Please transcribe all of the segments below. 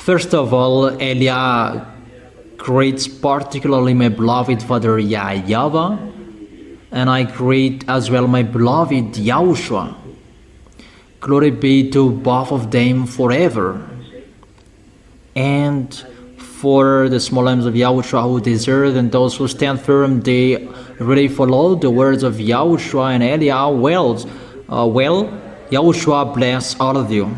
First of all, Elia greets particularly my beloved father YAHVAH, and I greet as well my beloved YAHOSHUA. Glory be to both of them forever. And for the small lambs of YAHOSHUA who desert and those who stand firm, they really follow the words of YAHOSHUA and Elia well. YAHOSHUA bless all of you.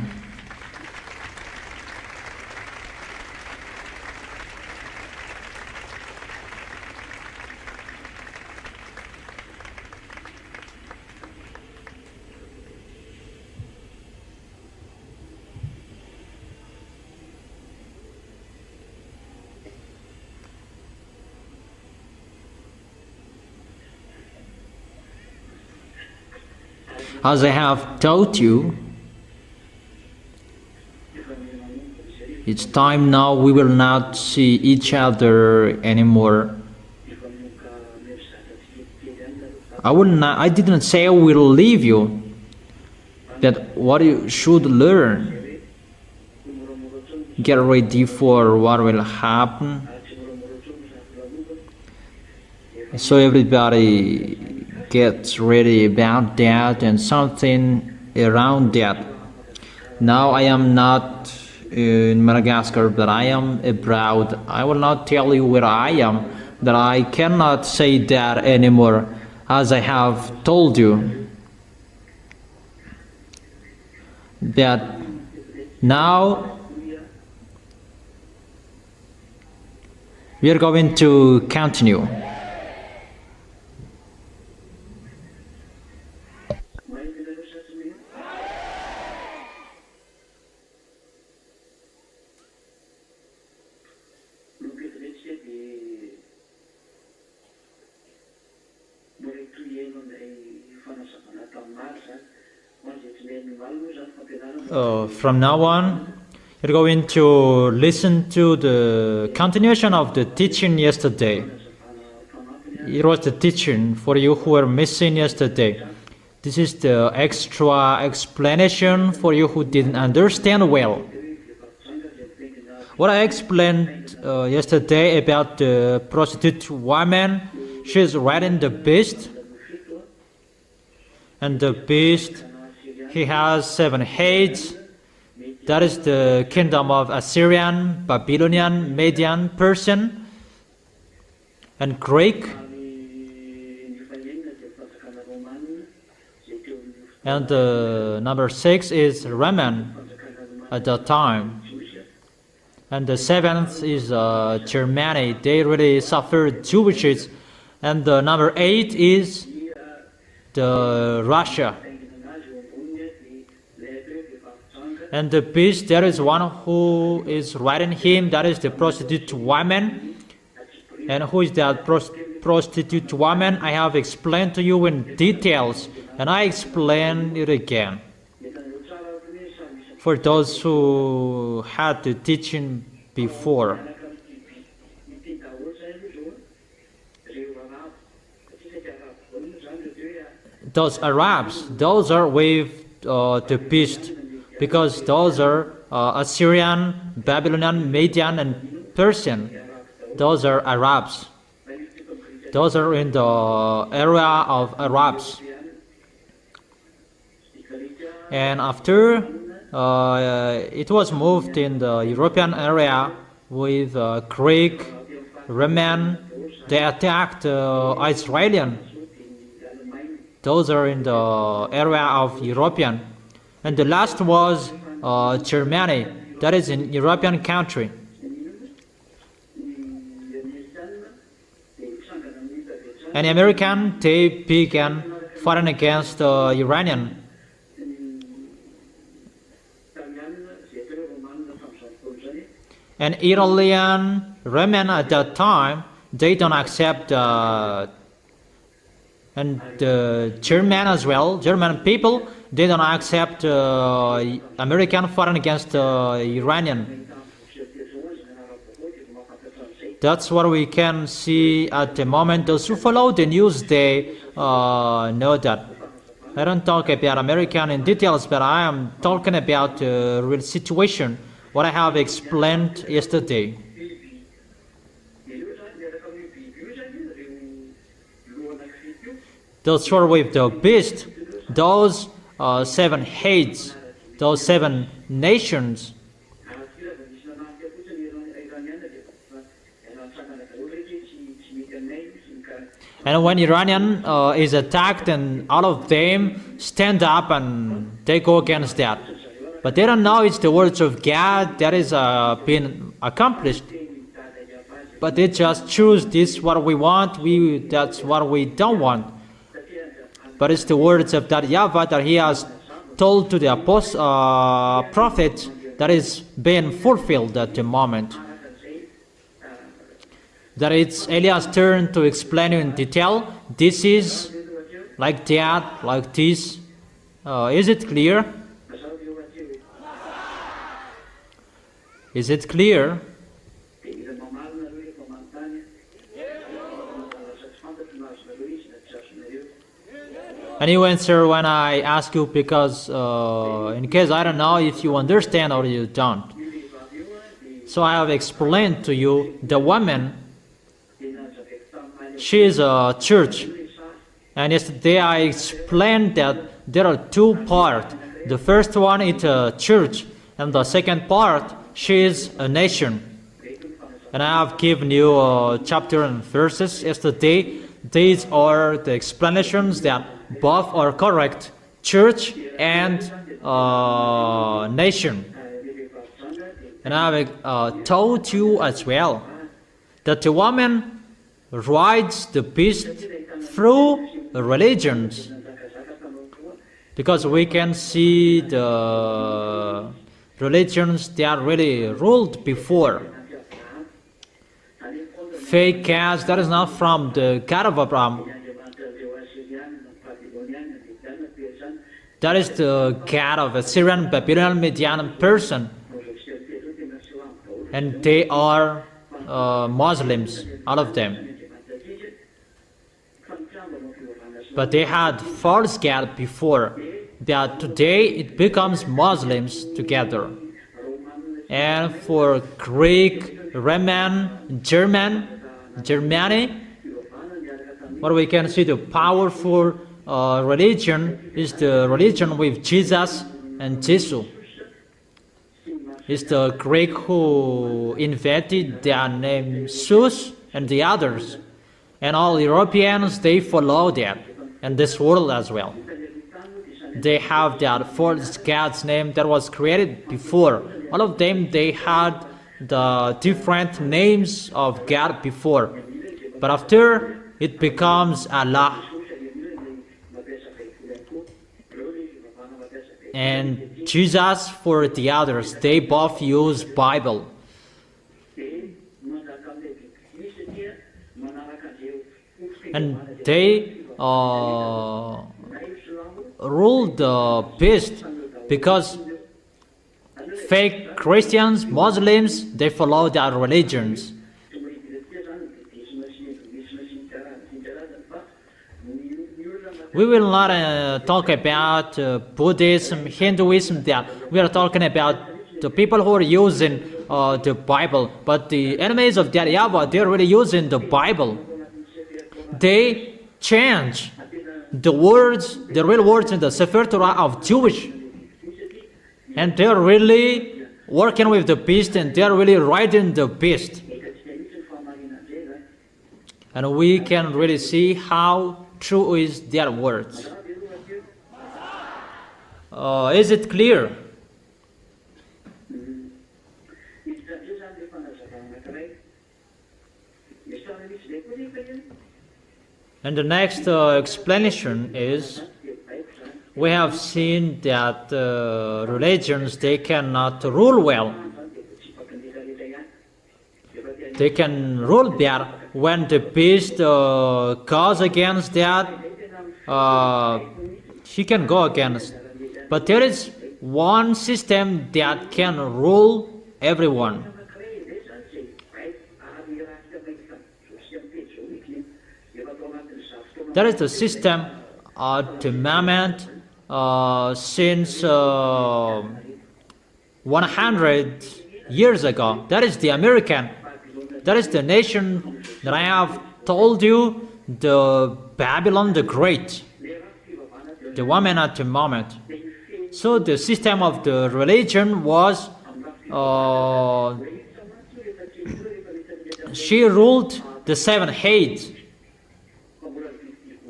As I have taught you, it's time now we will not see each other anymore. I didn't say I will leave you, that what you should learn. Get ready for what will happen. So everybody gets ready about that and something around that. Now I am not in Madagascar, but I am abroad. I will not tell you where I am, that I cannot say that anymore, as I have told you. That now we are going to continue. From now on, you're going to listen to the continuation of the teaching yesterday. It was the teaching for you who were missing yesterday. This is the extra explanation for you who didn't understand well. What I explained yesterday about the prostitute woman, she is riding the beast, and the beast, he has 7 heads. That is the kingdom of Assyrian, Babylonian, Median, Persian, and Greek. And number 6 is Roman at that time. And the 7th is Germany. They really suffered Jewishes. And the number 8 is the Russia. And the beast, there is one who is riding him, that is the prostitute woman. And who is that prostitute woman? I have explained to you in details, and I explain it again. For those who had the teaching before. Those Arabs, those are with the beast, because those are Assyrian, Babylonian, Median, and Persian. Those are Arabs. Those are in the area of Arabs. And after it was moved in the European area with Greek, Roman, they attacked Israelian. Those are in the area of European. And the last was Germany, that is in European country. And American, they began fighting against Iranian. And Italian, Roman at that time, they don't accept, and German as well, German people, they don't accept American fighting against Iranian. That's what we can see at the moment. Those who follow the news, they know that. I don't talk about American in details, but I am talking about the real situation what I have explained yesterday. The story with the beast, those 7 heads, those 7 nations. And when Iranian is attacked, and all of them stand up and they go against that. But they don't know it's the words of God that is been accomplished. But they just choose this what we want, that's what we don't want. But it's the words of that YAHVAH that he has told to the prophet that is being fulfilled at the moment. That it's Eliah's turn to explain in detail. This is like that, like this. Is it clear? Is it clear? And you answer when I ask you, because in case I don't know if you understand or you don't. So I have explained to you the woman. She is a church. And yesterday I explained that there are 2 parts. The first one is a church, and the second part, she is a nation. And I have given you chapter and verses yesterday. These are the explanations that both are correct, church and nation. And I have told you as well that the woman rides the beast through religions, because we can see the religions that really ruled before. Fake gods, that is not from the God of Abraham. That is the God of Assyrian, Babylonian, Median person. And they are Muslims, all of them. But they had false god before. That today it becomes Muslims together. And for Greek, Roman, Germany, what we can see, the powerful religion is the religion with Jesus and Jesus. It's the Greek who invented their name Zeus and the others. And all Europeans, they follow that. And this world as well. They have that false god's name that was created before. All of them, they had the different names of God before. But after, it becomes Allah. And Jesus for the others, they both use Bible. And they rule the beast, because fake Christians, Muslims, they follow their religions. We will not talk about Buddhism, Hinduism, that we are talking about the people who are using the Bible. But the enemies of that YAHVAH, they are really using the Bible. They change the words, the real words in the Sefer Torah of Jewish. And they are really working with the beast, and they are really riding the beast. And we can really see how true is their words. Is it clear? And the next explanation is, we have seen that religions, they cannot rule well. They can rule bad. When the beast goes against that, he can go against. But there is one system that can rule everyone. That is the system at the moment since 100 years ago. That is the American. That is the nation that I have told you, the Babylon the Great, the woman at the moment. So the system of the religion was, she ruled the 7 heads.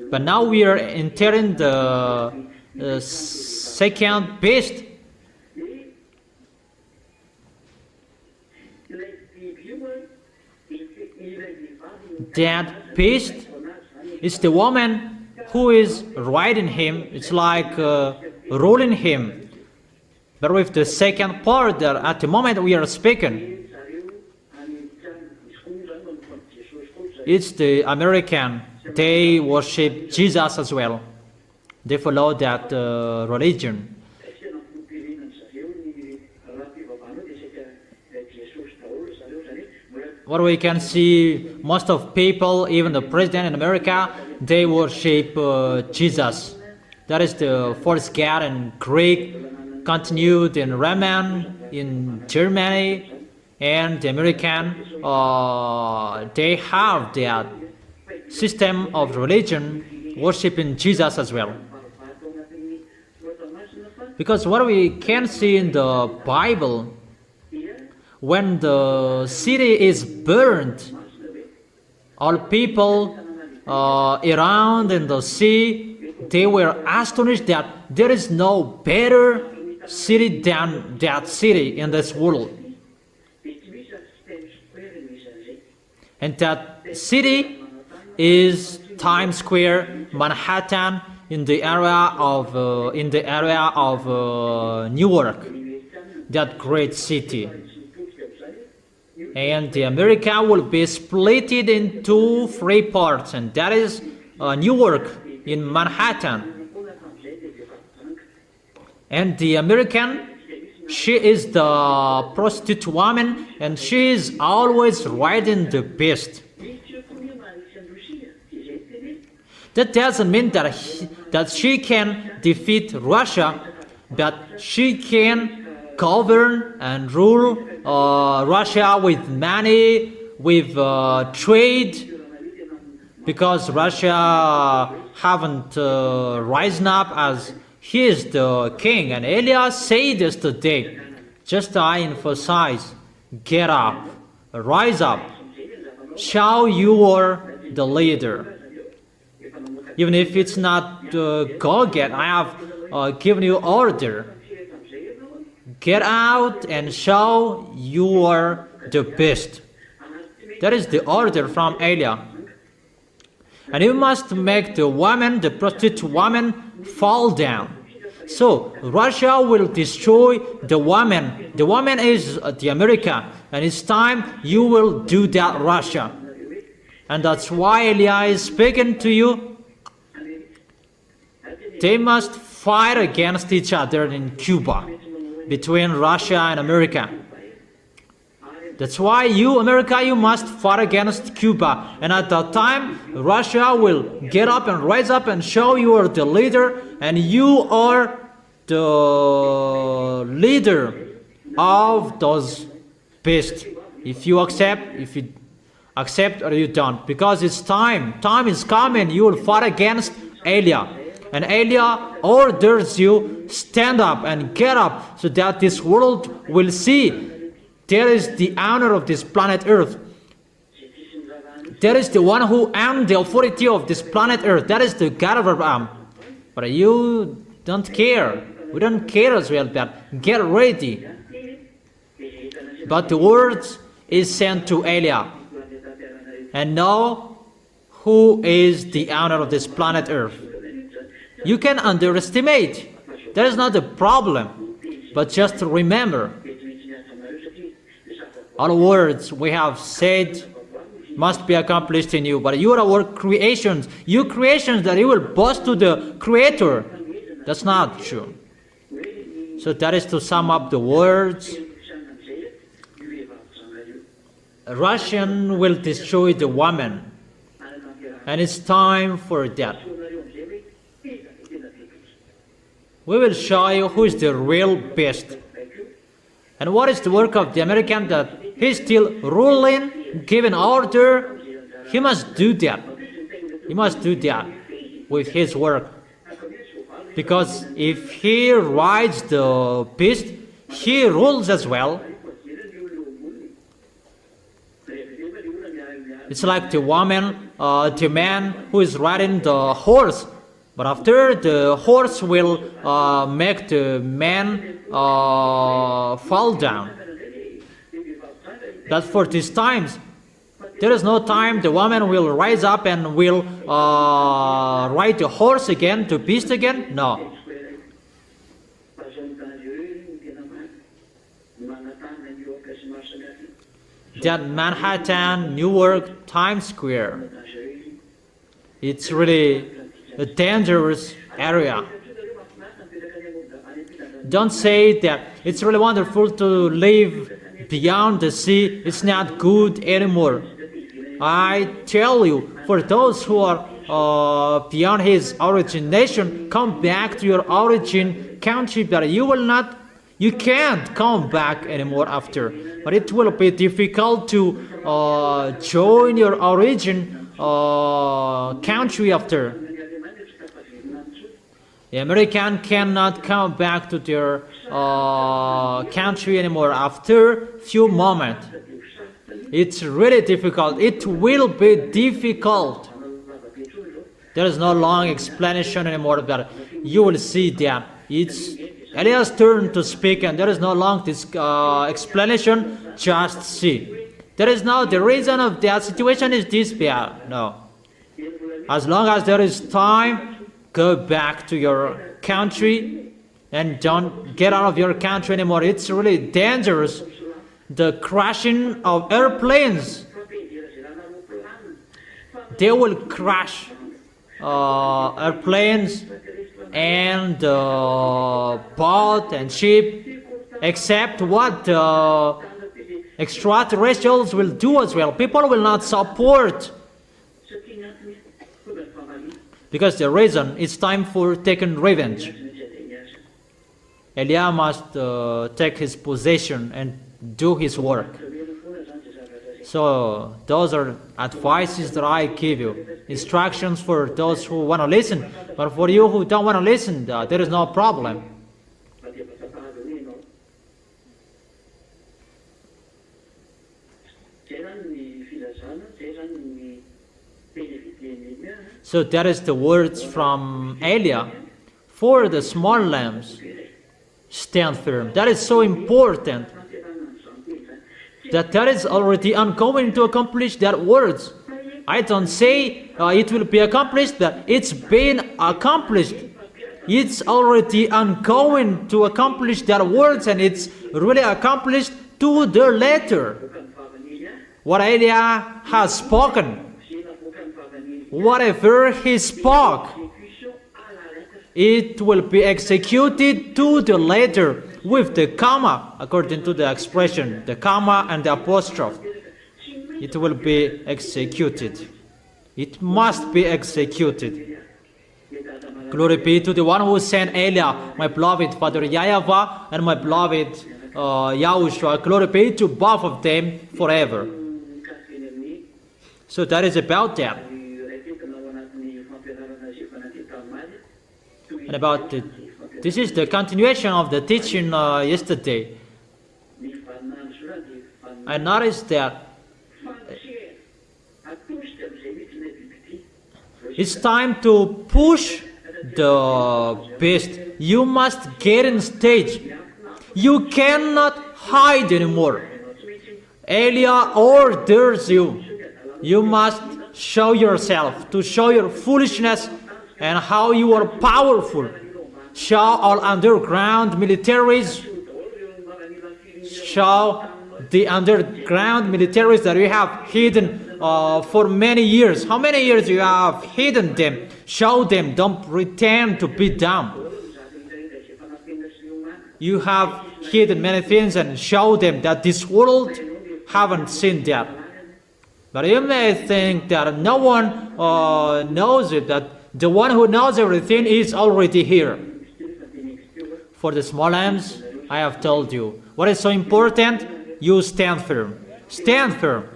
But now we are entering the second beast. That beast is the woman who is riding him. It's like ruling him. But with the second part that at the moment we are speaking, it's the American. They worship Jesus as well. They follow that religion. What we can see, most of people, even the president in America, they worship Jesus. That is the first God in Greek, continued in Roman, in Germany, and the American. They have that system of religion worshiping Jesus as well. Because what we can see in the Bible, when the city is burned, all people around in the sea, they were astonished that there is no better city than that city in this world. And that city is Times Square, Manhattan, in the area of Newark, that great city. And the America will be split into 3 parts, and that is Newark in Manhattan. And the American, she is the prostitute woman, and she is always riding the beast. That doesn't mean that she can defeat Russia, but she can govern and rule Russia with money, with trade, because Russia haven't risen up as he is the king. And Elias said yesterday, just I emphasize, get up, rise up, show you are the leader. Even if it's not go get, I have given you order. Get out and show you are the best. That is the order from Elias. And you must make the woman, the prostitute woman, fall down. So Russia will destroy the woman. The woman is the America, and it's time you will do that, Russia. And that's why Elias is speaking to you. They must fight against each other in Cuba, between Russia and America. That's why you, America, you must fight against Cuba. And at that time, Russia will get up and rise up and show you are the leader, and you are the leader of those beasts. If you accept or you don't. Because it's time. Time is coming. You will fight against Elias. And Elias orders you, stand up and get up, so that this world will see there is the owner of this planet Earth. There is the one who owns the authority of this planet Earth. That is the God of Abraham. But you don't care. We don't care as well, but get ready. But the word is sent to Elias. And know who is the owner of this planet Earth. You can underestimate. That is not the problem. But just remember, all words we have said must be accomplished in you. But you are our creations. You creations that you will boast to the Creator. That's not true. So that is to sum up the words. Russian will destroy the woman. And it's time for that. We will show you who is the real best. And what is the work of the American? That he's still ruling, giving order. He must do that. He must do that with his work. Because if he rides the beast, he rules as well. It's like the woman, the man who is riding the horse. But after, the horse will make the man fall down. That's for these times. There is no time the woman will rise up and will ride the horse again, the beast again. No. That Manhattan, Newark, Times Square, it's really a dangerous area. Don't say that it's really wonderful to live beyond the sea. It's not good anymore. I tell you, for those who are beyond his origin nation, come back to your origin country, but you can't come back anymore after. But it will be difficult to join your origin country after. The American cannot come back to their country anymore after few moments. It's really difficult. It will be difficult. There is no long explanation anymore, but you will see that it's Eliah's turn to speak, and there is no long explanation. Just see. There is no, the reason of that situation is this bad. No. As long as there is time, go back to your country and don't get out of your country anymore. It's really dangerous. The crashing of airplanes, they will crash airplanes and boat and ship, except what the extraterrestrials will do as well. People will not support, because the reason it's time for taking revenge. Eliah must take his possession and do his work. So those are advices that I give you, instructions for those who want to listen. But for you who don't want to listen, there is no problem. So that is the words from Eliah. For the small lambs, stand firm. That is so important. That is already ongoing to accomplish that words. I don't say it will be accomplished, but it's been accomplished. It's already ongoing to accomplish that words, and it's really accomplished to the letter. What Eliah has spoken, whatever he spoke, it will be executed to the letter with the comma, according to the expression, the comma and the apostrophe. It will be executed. It must be executed. Glory be to the one who sent Eliah, my beloved Father YAHVAH, and my beloved YAHOSHUA. Glory be to both of them forever. So that is about that. And about this is the continuation of the teaching yesterday. I noticed that it's time to push the beast. You must get in stage. You cannot hide anymore. Eliah orders you. You must show yourself, to show your foolishness and how you are powerful. Show all underground militaries. Show the underground militaries that you have hidden for many years. How many years you have hidden them? Show them. Don't pretend to be dumb. You have hidden many things, and show them that this world haven't seen that. But you may think that no one knows it, that the one who knows everything is already here. For the small lambs, I have told you, What is so important? You stand firm. Stand firm.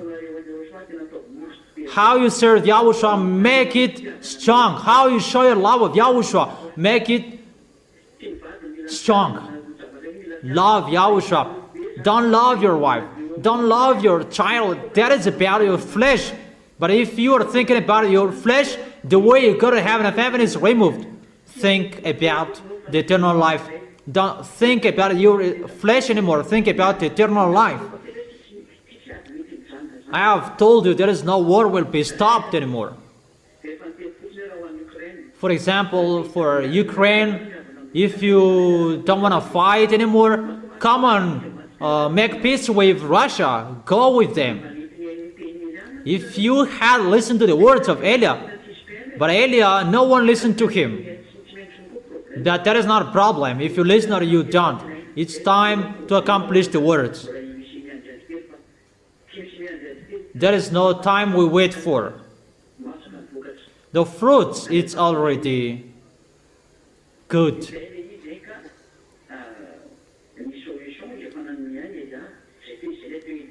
How you serve Yahushua, make it strong. How you show your love of Yahushua, make it strong. Love Yahushua. Don't love your wife. Don't love your child. That is about your flesh. But if you are thinking about your flesh, the way you go to heaven is removed. Think about the eternal life. Don't think about your flesh anymore. Think about the eternal life. I have told you there is no war will be stopped anymore. For example, for Ukraine, if you don't want to fight anymore, come on, make peace with Russia. Go with them. If you had listened to the words of Elia, but Elia, no one listened to him. That is not a problem. If you listen or you don't, it's time to accomplish the words. There is no time we wait for. The fruits, it's already good.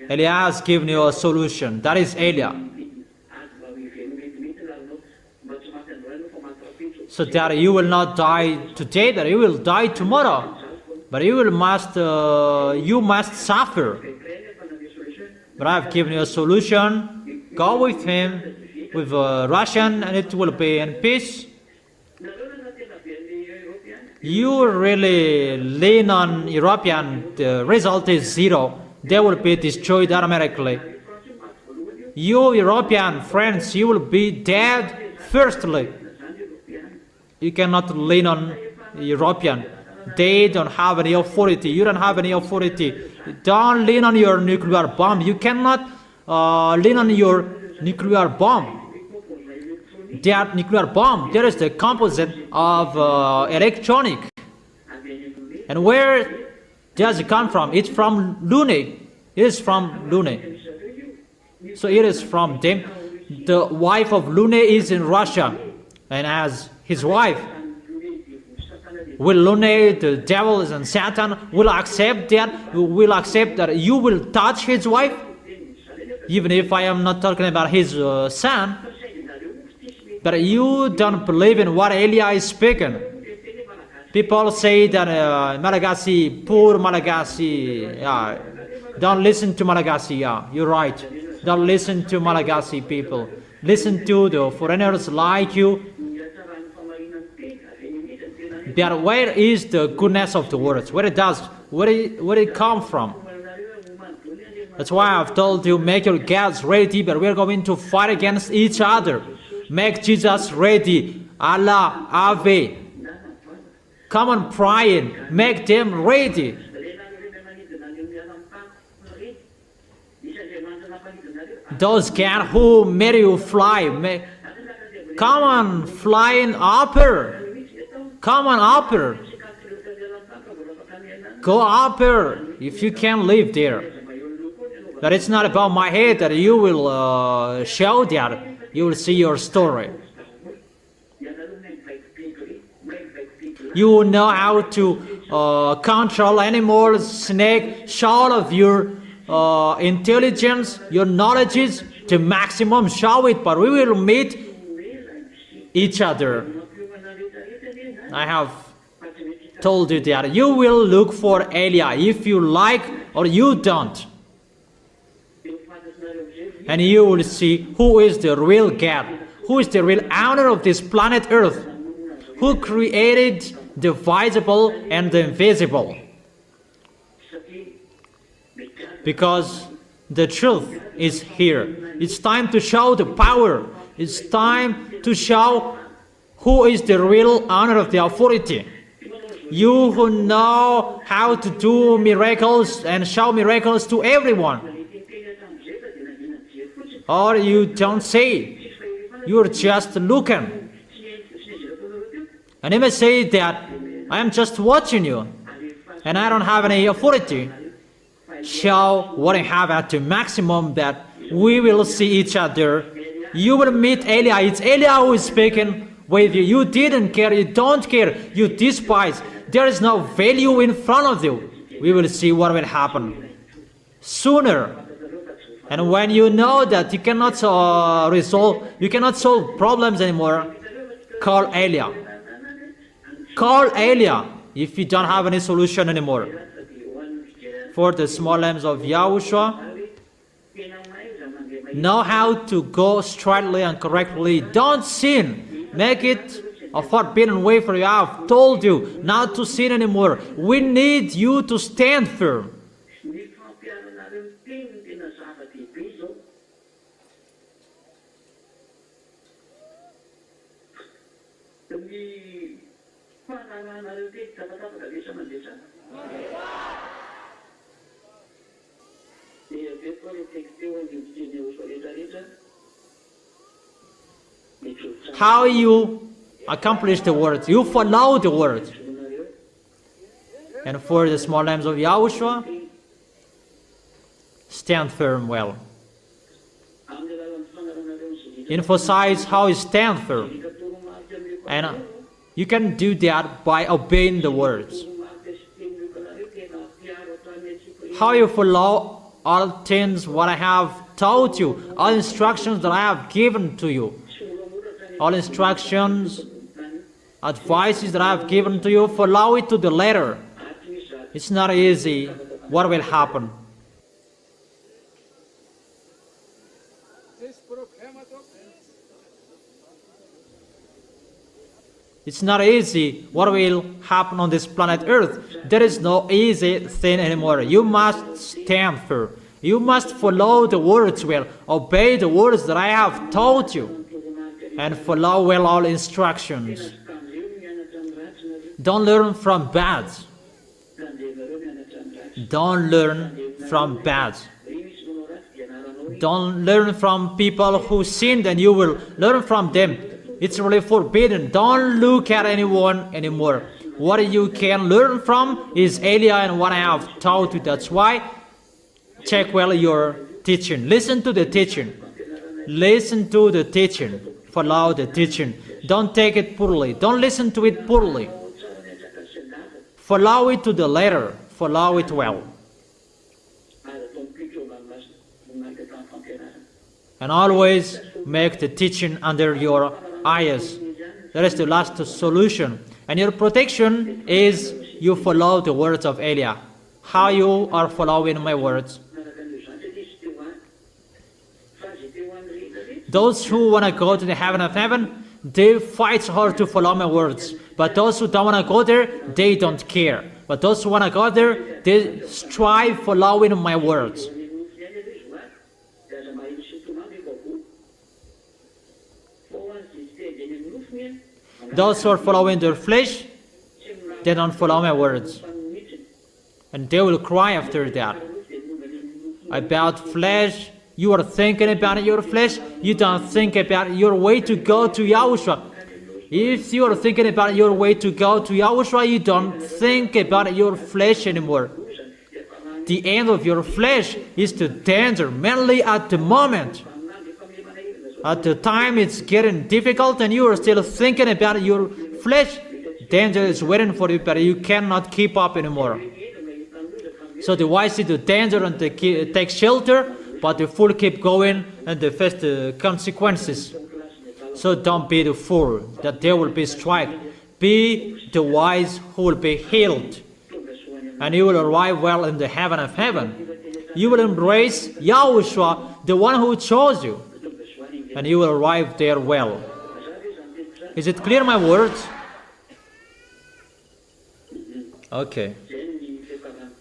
Elia has given you a solution. That is Elia. So that you will not die today, that you will die tomorrow. But you must suffer. But I have given you a solution. Go with him, with Russian, and it will be in peace. You really lean on European, the result is zero. They will be destroyed automatically. You European friends, you will be dead firstly. You cannot lean on European. They don't have any authority. You don't have any authority. Don't lean on your nuclear bomb. You cannot lean on your nuclear bomb. That nuclear bomb, there is the composite of electronic. And where does it come from? It's from Lune. It is from Lune. So it is from them. The wife of Lune is in Russia. And as his wife, will Lune, the devil and Satan, will accept that? Will accept that you will touch his wife? Even if I am not talking about his son. But you don't believe in what Elia is speaking. People say that Malagasy, poor Malagasy, don't listen to Malagasy, you're right. Don't listen to Malagasy people. Listen to the foreigners like you. But where is the goodness of the words? Where it come from? That's why I've told you, make your gods ready, but we're going to fight against each other. Make Jesus ready. Allah, Ave. Come on, praying. Make them ready. Those gods who made you fly, come on, flying upper. Come on, upper. Go upper if you can live there. But it's not about my head that you will show that. You will see your story. You know how to control animals, snake. Show all of your intelligence, your knowledge to maximum. Show it, but we will meet each other. I have told you that you will look for Elia if you like or you don't. And you will see who is the real God, who is the real owner of this planet Earth, who created the visible and the invisible. Because the truth is here. It's time to show the power. It's time to show who is the real owner of the authority. You who know how to do miracles and show miracles to everyone. Or you don't say, you're just looking. And you may say that I am just watching you and I don't have any authority. Show what I have at the maximum that we will see each other. You will meet Elia. It's Elia who is speaking with you. You didn't care, you don't care, you despise. There is no value in front of you. we will see what will happen sooner. And when you know that you cannot solve problems anymore, call Elia. Call Elia if you don't have any solution anymore. For the small lambs of Yahushua, know how to go straightly and correctly. Don't sin. Make it a forbidden way for you. I have told you not to sin anymore. We need you to stand firm. How you accomplish the word? You follow the word. And for the small lambs of Yahushua, stand firm well. Emphasize how you stand firm. And you can do that by obeying the words. How you follow all things what I have taught you, all instructions that I have given to you. All instructions, advices that I have given to you, follow it to the letter. It's not easy. What will happen? It's not easy. What will happen on this planet Earth? There is no easy thing anymore. You must stand firm. You must follow the words well. Obey the words that I have taught you. And follow well all instructions. Don't learn from bad. Don't learn from bad. Don't learn from people who sinned and you will learn from them. It's really forbidden. Don't look at anyone anymore. What you can learn from is Elia and what I have taught you. That's why check well your teaching. Listen to the teaching. Listen to the teaching. Follow the teaching. Don't take it poorly. Don't listen to it poorly. Follow it to the letter. Follow it well. And always make the teaching under your eyes. That is the last solution. And your protection is you follow the words of Elia. How you are following my words? Those who want to go to the heaven of heaven, they fight hard to follow my words. But those who don't want to go there, they don't care. But those who want to go there, they strive following my words. Those who are following their flesh, they don't follow my words. And they will cry after that. About flesh, you are thinking about your flesh, you don't think about your way to go to Yahushua. If you are thinking about your way to go to Yahushua, you don't think about your flesh anymore. The end of your flesh is the danger, mainly at the moment. At the time it's getting difficult and you are still thinking about your flesh, danger is waiting for you, but you cannot keep up anymore. So the wise see the danger and they take shelter, but the fool keep going and they face the consequences. So don't be the fool that there will be strike. Be the wise who will be healed. And you will arrive well in the heaven of heaven. You will embrace Yahushua, the one who chose you. And you will arrive there well. Is it clear, my words? Okay.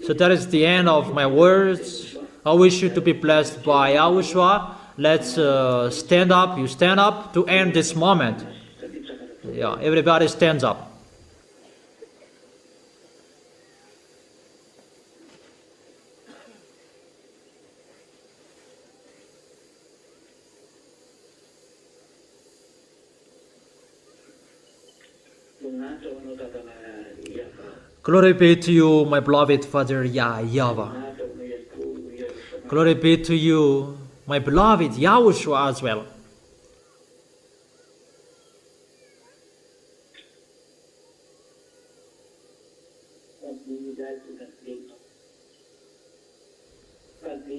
So that is the end of my words. I wish you to be blessed by Yahushua. Let's stand up. You stand up to end this moment. Yeah, everybody stands up. Glory be to you, my beloved Father YAHVAH. Glory be to you, my beloved Yahushua as well.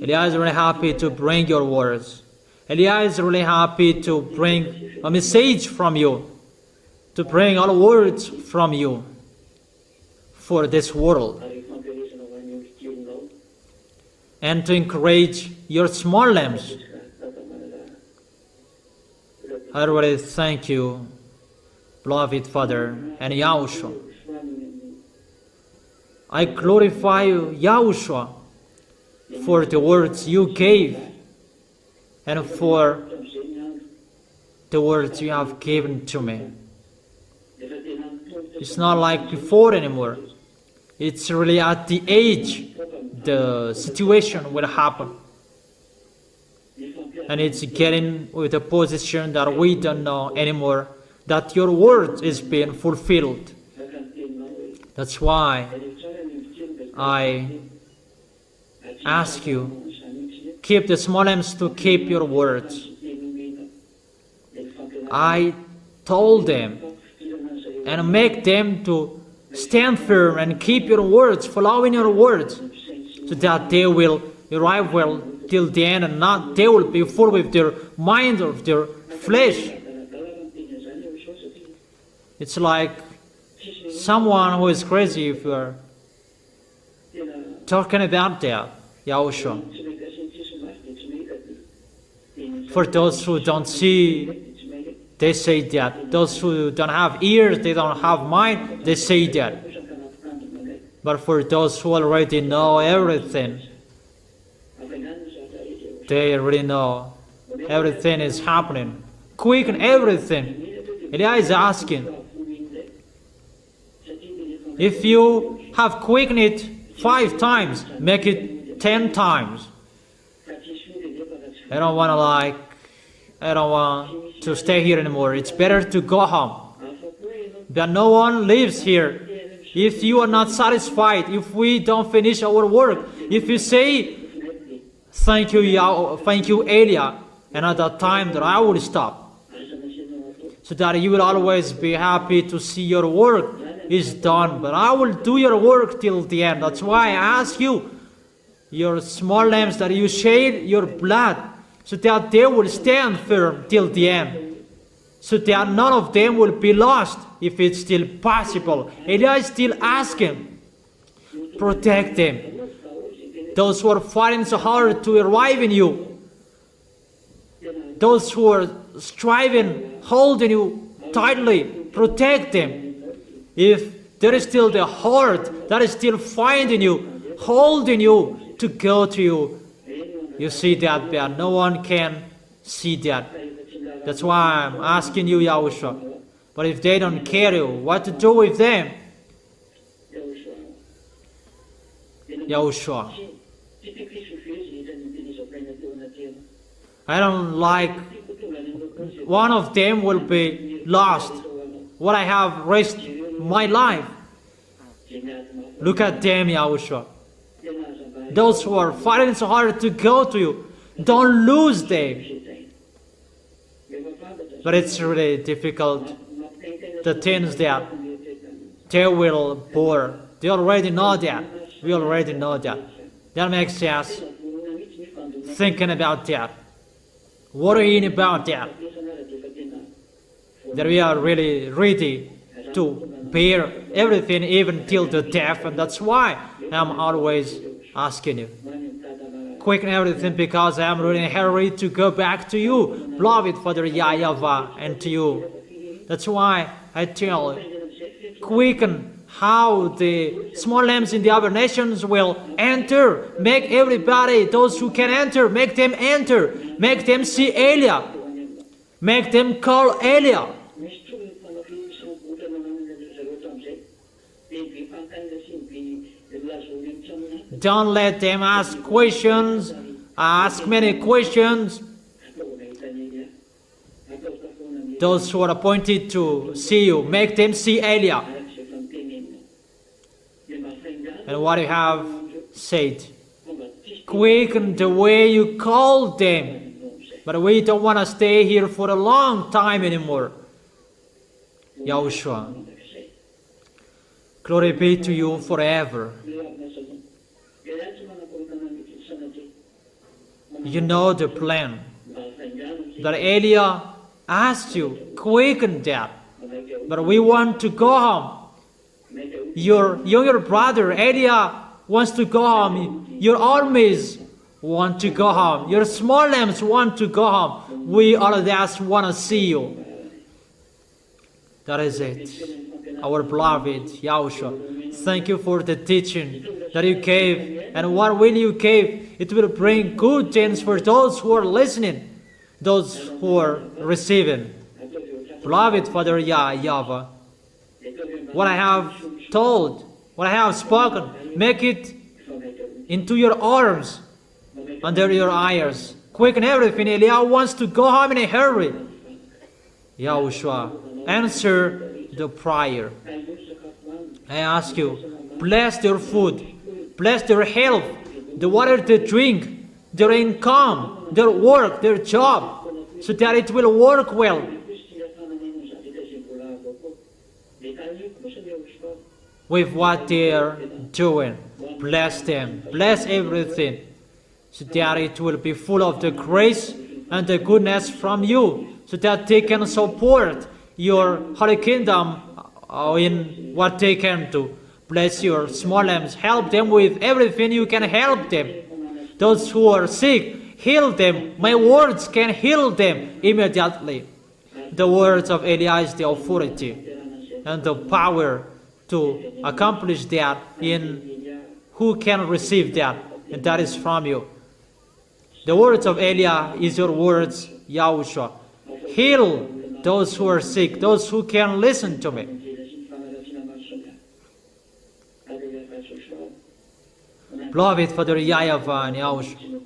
Elia is really happy to bring your words. Elia is really happy to bring a message from you, to bring all words from you for this world, and to encourage your small lambs. I really thank you, beloved Father and Yahushua. I glorify you, Yahushua, for the words you gave and for the words you have given to me. It's not like before anymore. It's really at the age the situation will happen. And it's getting with a position that we don't know anymore that your word is being fulfilled. That's why I ask you, keep the small lambs to keep your words. I told them and make them to stand firm and keep your words, following your words, so that they will arrive well till the end, and not they will be full with their mind of their flesh. It's like someone who is crazy if you are talking about that, Yahushua. For those who don't see, they say that. Those who don't have ears, they don't have mind, they say that. But for those who already know everything, they already know everything is happening. Quicken everything. Elia is asking, if you have quickened it 5 times, make it 10 times. I don't want to stay here anymore. It's better to go home. But no one lives here. If you are not satisfied, if we don't finish our work, if you say, thank you, Elia, and at that time that I will stop. So that you will always be happy to see your work is done. But I will do your work till the end. That's why I ask you, your small lambs, that you shed your blood, so that they will stand firm till the end, so that none of them will be lost, if it's still possible. Elia is still asking, protect them. Those who are fighting so hard to arrive in you, those who are striving, holding you tightly, protect them. If there is still the heart that is still finding you, holding you to go to you, you see that, but no one can see that. That's why I'm asking you, Yahushua. But if they don't care you, what to do with them? Yahushua. I don't like one of them will be lost. What I have risked my life. Look at them, Yahushua. Those who are fighting so hard to go to you, don't lose them. But it's really difficult. The things that they will bore, they already know that. We already know that. That makes us thinking about that, worrying about that. That we are really ready to bear everything, even till the death, and that's why I'm always asking you, quicken everything, because I'm really in a hurry to go back to you, beloved Father YAHVAH, and to you. That's why I tell you, quicken how the small lambs in the other nations will enter. Make everybody, those who can enter, make them enter. Make them see Elia. Make them call Elia. Don't let them ask questions, ask many questions. Those who are appointed to see you, make them see Elia. And what you have said, quicken the way you called them. But we don't want to stay here for a long time anymore. Yahushua, glory be to you forever. You know the plan that Elia asked you, quicken that. But we want to go home. Your younger brother Elia wants to go home. Your armies want to go home. Your small lambs want to go home. We all just want to see you. That is it. Our beloved Yahushua, thank you for the teaching that you gave. And what will you give? It will bring good things for those who are listening, those who are receiving. Beloved Father YAHVAH, what I have told, what I have spoken, make it into your arms, under your eyes. Quicken everything. Elia wants to go home in a hurry. Yahushua, answer the prayer. I ask you, bless their food, bless their health, the water they drink, their income, their work, their job, so that it will work well. With what they are doing, bless them, bless everything, so that it will be full of the grace and the goodness from you, so that they can support your Holy Kingdom in what they can do. Bless your small lambs, help them with everything you can help them. Those who are sick, heal them. My words can heal them immediately. The words of Elia is the authority and the power to accomplish that in who can receive that, and that is from you. The words of Elia is your words, Yahushua. Heal those who are sick, those who can listen to me. Beloved Father YAHVAH and Yahushua,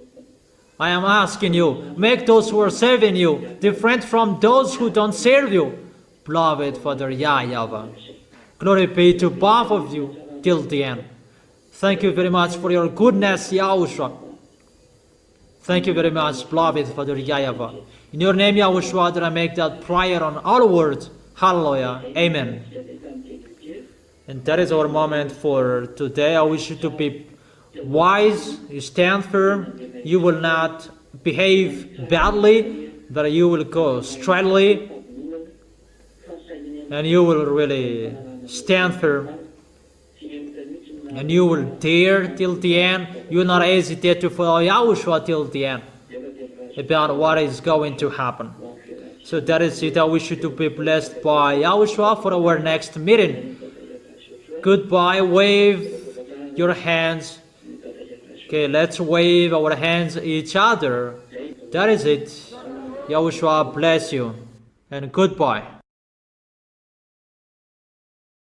I am asking you, make those who are serving you different from those who don't serve you. Beloved Father YAHVAH, glory be to both of you till the end. Thank you very much for your goodness, Yahushua. Thank you very much, beloved Father YAHVAH. In your name, Yahushua, that I make that prayer on all words. Hallelujah. Amen. And that is our moment for today. I wish you to be wise, you stand firm, you will not behave badly, but you will go straightly, and you will really stand firm, and you will dare till the end. You will not hesitate to follow Yahushua till the end about what is going to happen. So that is it. I wish you to be blessed by Yahushua for our next meeting. Goodbye. Wave your hands. Okay, let's wave our hands at each other. That is it. Yahushua bless you. And goodbye.